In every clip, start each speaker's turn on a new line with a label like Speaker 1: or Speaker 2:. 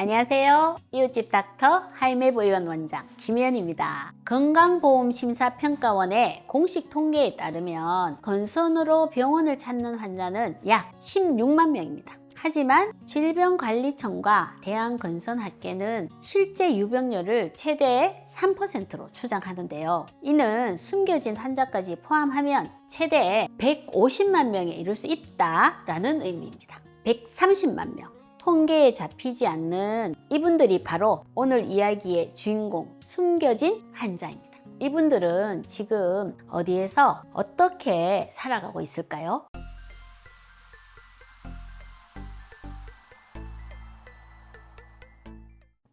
Speaker 1: 안녕하세요. 이웃집 닥터 하이맵의원 원장 김혜연입니다. 건강보험심사평가원의 공식 통계에 따르면 건선으로 병원을 찾는 환자는 약 16만 명입니다. 하지만 질병관리청과 대한건선학회는 실제 유병률을 최대 3%로 추정하는데요. 이는 숨겨진 환자까지 포함하면 최대 150만 명에 이를 수 있다라는 의미입니다. 130만 명. 통계에 잡히지 않는 이분들이 바로 오늘 이야기의 주인공, 숨겨진 환자입니다. 이분들은 지금 어디에서 어떻게 살아가고 있을까요?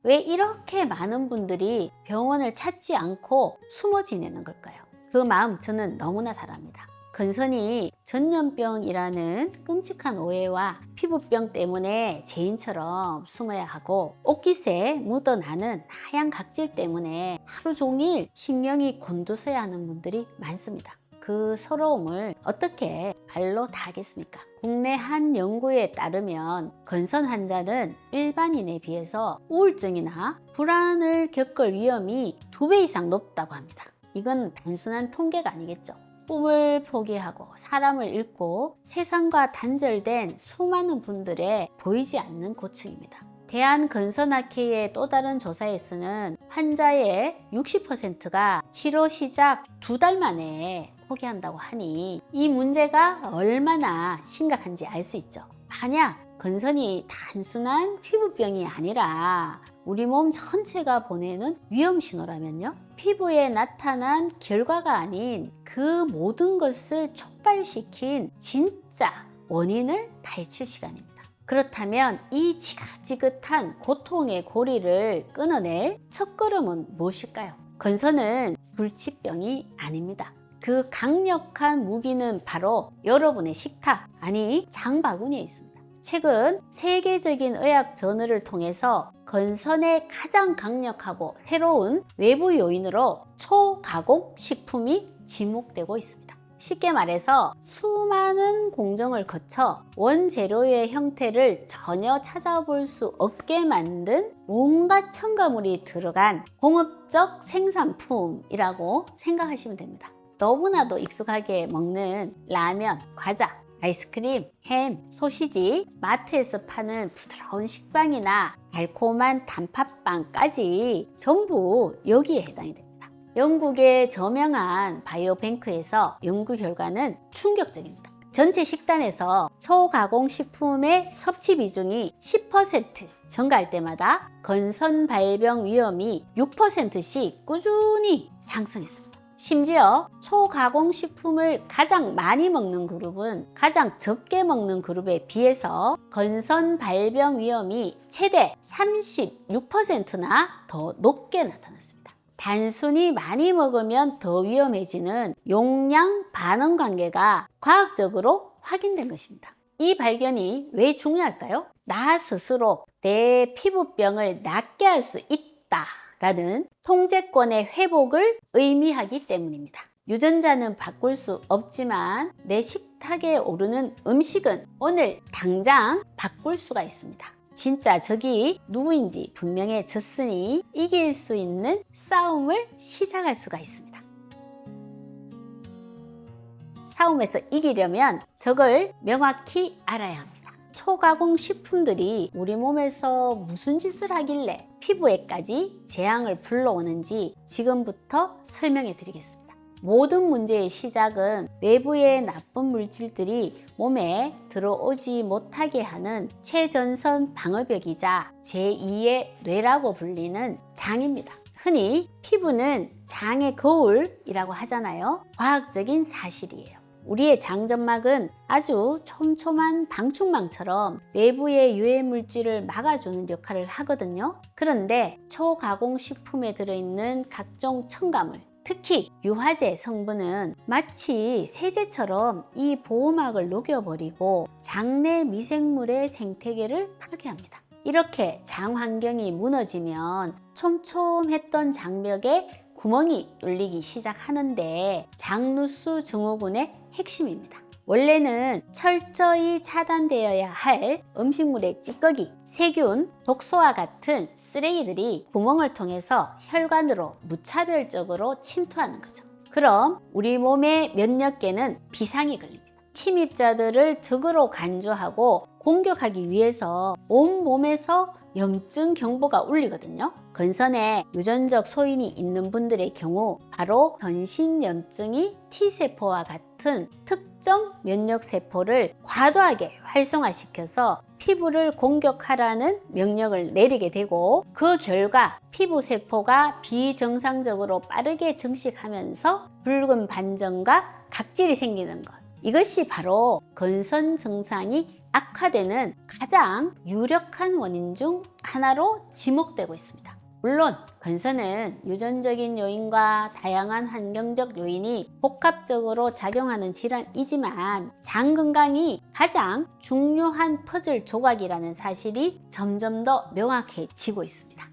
Speaker 1: 왜 이렇게 많은 분들이 병원을 찾지 않고 숨어 지내는 걸까요? 그 마음 저는 너무나 잘 압니다. 건선이 전염병이라는 끔찍한 오해와 피부병 때문에 죄인처럼 숨어야 하고, 옷깃에 묻어나는 하얀 각질 때문에 하루 종일 신경이 곤두서야 하는 분들이 많습니다. 그 서러움을 어떻게 말로 다 하겠습니까? 국내 한 연구에 따르면 건선 환자는 일반인에 비해서 우울증이나 불안을 겪을 위험이 2배 이상 높다고 합니다. 이건 단순한 통계가 아니겠죠. 꿈을 포기하고 사람을 잃고 세상과 단절된 수많은 분들의 보이지 않는 고충입니다. 대한건선학회의 또 다른 조사에서는 환자의 60%가 치료 시작 2달 만에 포기한다고 하니 이 문제가 얼마나 심각한지 알 수 있죠. 만약 건선이 단순한 피부병이 아니라 우리 몸 전체가 보내는 위험 신호라면요, 피부에 나타난 결과가 아닌 그 모든 것을 촉발시킨 진짜 원인을 파헤칠 시간입니다. 그렇다면 이 지긋지긋한 고통의 고리를 끊어낼 첫걸음은 무엇일까요? 건선은 불치병이 아닙니다. 그 강력한 무기는 바로 여러분의 식탁, 아니 장바구니에 있습니다. 최근 세계적인 의학 저널을 통해서 건선의 가장 강력하고 새로운 외부 요인으로 초가공 식품이 지목되고 있습니다. 쉽게 말해서 수많은 공정을 거쳐 원재료의 형태를 전혀 찾아볼 수 없게 만든 온갖 첨가물이 들어간 공업적 생산품이라고 생각하시면 됩니다. 너무나도 익숙하게 먹는 라면, 과자, 아이스크림, 햄, 소시지, 마트에서 파는 부드러운 식빵이나 달콤한 단팥빵까지 전부 여기에 해당이 됩니다. 영국의 저명한 바이오뱅크에서 연구 결과는 충격적입니다. 전체 식단에서 초가공식품의 섭취 비중이 10% 증가할 때마다 건선 발병 위험이 6%씩 꾸준히 상승했습니다. 심지어 초가공식품을 가장 많이 먹는 그룹은 가장 적게 먹는 그룹에 비해서 건선 발병 위험이 최대 36%나 더 높게 나타났습니다. 단순히 많이 먹으면 더 위험해지는 용량 반응 관계가 과학적으로 확인된 것입니다. 이 발견이 왜 중요할까요? 나 스스로 내 피부병을 낫게 할 수 있다 라는 통제권의 회복을 의미하기 때문입니다. 유전자는 바꿀 수 없지만 내 식탁에 오르는 음식은 오늘 당장 바꿀 수가 있습니다. 진짜 적이 누구인지 분명해졌으니 이길 수 있는 싸움을 시작할 수가 있습니다. 싸움에서 이기려면 적을 명확히 알아야 합니다. 초가공 식품들이 우리 몸에서 무슨 짓을 하길래 피부에까지 재앙을 불러오는지 지금부터 설명해 드리겠습니다. 모든 문제의 시작은 외부의 나쁜 물질들이 몸에 들어오지 못하게 하는 최전선 방어벽이자 제2의 뇌라고 불리는 장입니다. 흔히 피부는 장의 거울이라고 하잖아요. 과학적인 사실이에요. 우리의 장점막은 아주 촘촘한 방충망처럼 외부의 유해 물질을 막아주는 역할을 하거든요. 그런데 초가공식품에 들어있는 각종 첨가물, 특히 유화제 성분은 마치 세제처럼 이 보호막을 녹여버리고 장내 미생물의 생태계를 파괴합니다. 이렇게 장 환경이 무너지면 촘촘했던 장벽에 구멍이 뚫리기 시작하는데 장누수 증후군의 핵심입니다. 원래는 철저히 차단되어야 할 음식물의 찌꺼기, 세균, 독소와 같은 쓰레기들이 구멍을 통해서 혈관으로 무차별적으로 침투하는 거죠. 그럼 우리 몸의 면역계는 비상이 걸립니다. 침입자들을 적으로 간주하고 공격하기 위해서 온몸에서 염증 경보가 울리거든요. 건선에 유전적 소인이 있는 분들의 경우 바로 전신염증이 T세포와 같은 특정 면역세포를 과도하게 활성화시켜서 피부를 공격하라는 명령을 내리게 되고, 그 결과 피부세포가 비정상적으로 빠르게 증식하면서 붉은 반점과 각질이 생기는 것, 이것이 바로 건선 증상이 악화되는 가장 유력한 원인 중 하나로 지목되고 있습니다. 물론 건선은 유전적인 요인과 다양한 환경적 요인이 복합적으로 작용하는 질환이지만 장 건강이 가장 중요한 퍼즐 조각이라는 사실이 점점 더 명확해지고 있습니다.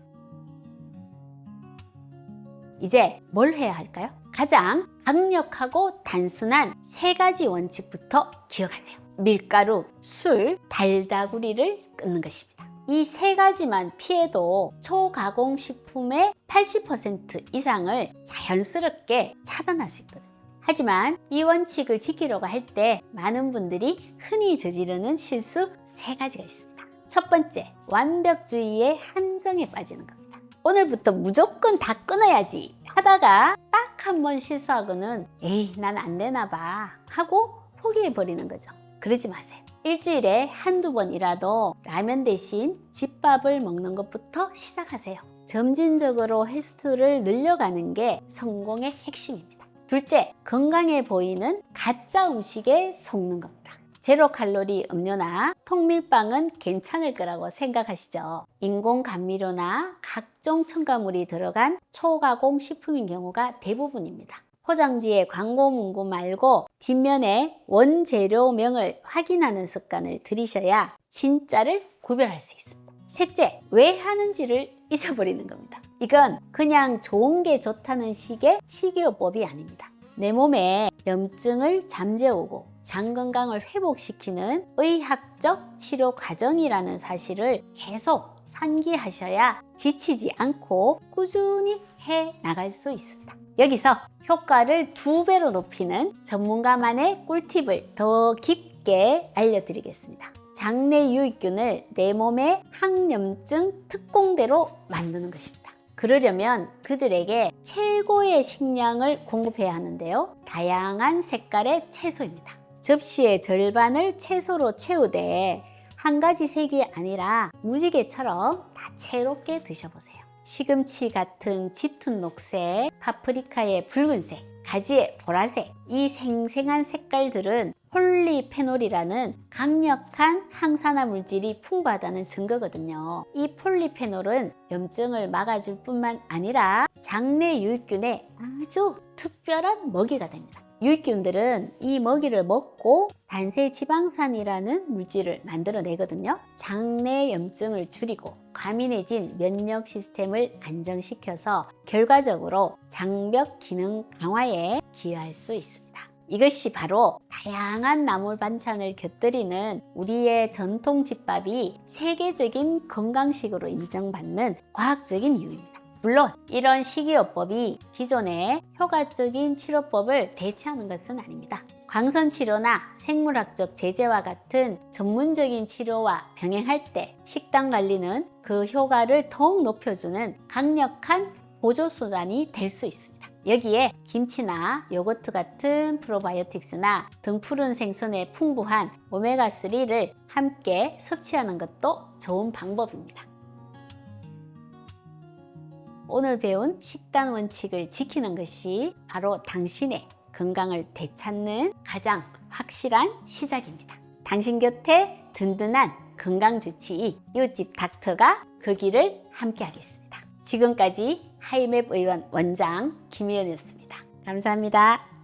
Speaker 1: 이제 뭘 해야 할까요? 가장 강력하고 단순한 3가지 원칙부터 기억하세요. 밀가루, 술, 달다구리를 끊는 것입니다. 이 3가지만 피해도 초가공식품의 80% 이상을 자연스럽게 차단할 수 있거든요. 하지만 이 원칙을 지키려고 할 때 많은 분들이 흔히 저지르는 실수 3가지가 있습니다. 첫 번째, 완벽주의의 함정에 빠지는 겁니다. 오늘부터 무조건 다 끊어야지 하다가 딱 한 번 실수하고는 에이, 난 안 되나 봐 하고 포기해버리는 거죠. 그러지 마세요. 일주일에 한두 번이라도 라면 대신 집밥을 먹는 것부터 시작하세요. 점진적으로 횟수를 늘려가는 게 성공의 핵심입니다. 둘째, 건강해 보이는 가짜 음식에 속는 겁니다. 제로 칼로리 음료나 통밀빵은 괜찮을 거라고 생각하시죠? 인공 감미료나 각종 첨가물이 들어간 초가공 식품인 경우가 대부분입니다. 포장지의 광고 문구 말고 뒷면에 원재료명을 확인하는 습관을 들이셔야 진짜를 구별할 수 있습니다. 셋째, 왜 하는지를 잊어버리는 겁니다. 이건 그냥 좋은 게 좋다는 식의 식이요법이 아닙니다. 내 몸에 염증을 잠재우고 장 건강을 회복시키는 의학적 치료 과정이라는 사실을 계속 상기하셔야 지치지 않고 꾸준히 해 나갈 수 있습니다. 여기서 효과를 2배로 높이는 전문가만의 꿀팁을 더 깊게 알려드리겠습니다. 장내 유익균을 내 몸의 항염증 특공대로 만드는 것입니다. 그러려면 그들에게 최고의 식량을 공급해야 하는데요. 다양한 색깔의 채소입니다. 접시의 절반을 채소로 채우되 한 가지 색이 아니라 무지개처럼 다채롭게 드셔보세요. 시금치 같은 짙은 녹색, 파프리카의 붉은색, 가지의 보라색, 이 생생한 색깔들은 폴리페놀이라는 강력한 항산화 물질이 풍부하다는 증거거든요. 이 폴리페놀은 염증을 막아줄 뿐만 아니라 장내 유익균의 아주 특별한 먹이가 됩니다. 유익균들은 이 먹이를 먹고 단세지방산이라는 물질을 만들어내거든요. 장내 염증을 줄이고 과민해진 면역 시스템을 안정시켜서 결과적으로 장벽 기능 강화에 기여할 수 있습니다. 이것이 바로 다양한 나물 반찬을 곁들이는 우리의 전통 집밥이 세계적인 건강식으로 인정받는 과학적인 이유입니다. 물론 이런 식이요법이 기존의 효과적인 치료법을 대체하는 것은 아닙니다. 광선치료나 생물학적 제재와 같은 전문적인 치료와 병행할 때 식단 관리는 그 효과를 더욱 높여주는 강력한 보조수단이 될 수 있습니다. 여기에 김치나 요거트 같은 프로바이오틱스나 등푸른 생선에 풍부한 오메가3를 함께 섭취하는 것도 좋은 방법입니다. 오늘 배운 식단 원칙을 지키는 것이 바로 당신의 건강을 되찾는 가장 확실한 시작입니다. 당신 곁에 든든한 건강주치의 이웃집 닥터가 그 길을 함께 하겠습니다. 지금까지 하이맵 의원 원장 김희연이었습니다. 감사합니다.